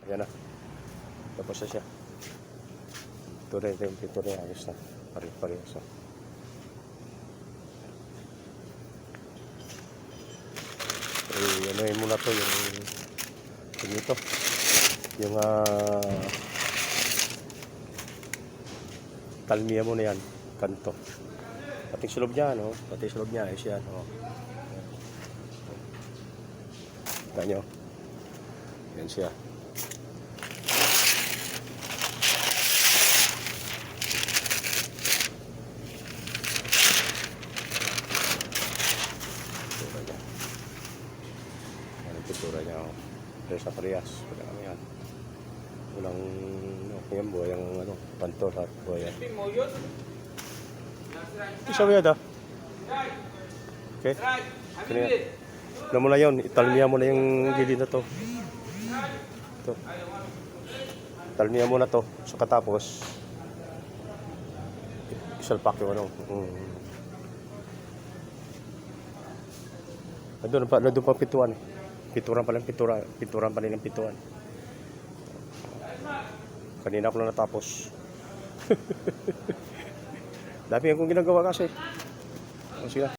Yan na. Tapos na siya. Ito na yung pinto na ayos na. Pare-parehas na. Anuhin muna to yung ito. Yung talmiya mo na yan. Kanto. Pati sulog niya, no? Pati sulog niya, ayos yan, no? Kita nyo. Yan siya. Pintura niya. Yan ang pintura niya, oh. Pero sa parehas. Pagkakami yan. Walang, yan buhay ang, pantor at buhay yan. Isa mo yun, okay? Ano mo na yun, italmiya mo na yung gilid na to. Ito. Italmiya mo na to. So katapos, isalpak yung Nandun pa pituan. Pinturan pa rin ng pituan. Kanina ko na natapos. Dami akong ginagawa kasi. Sige na.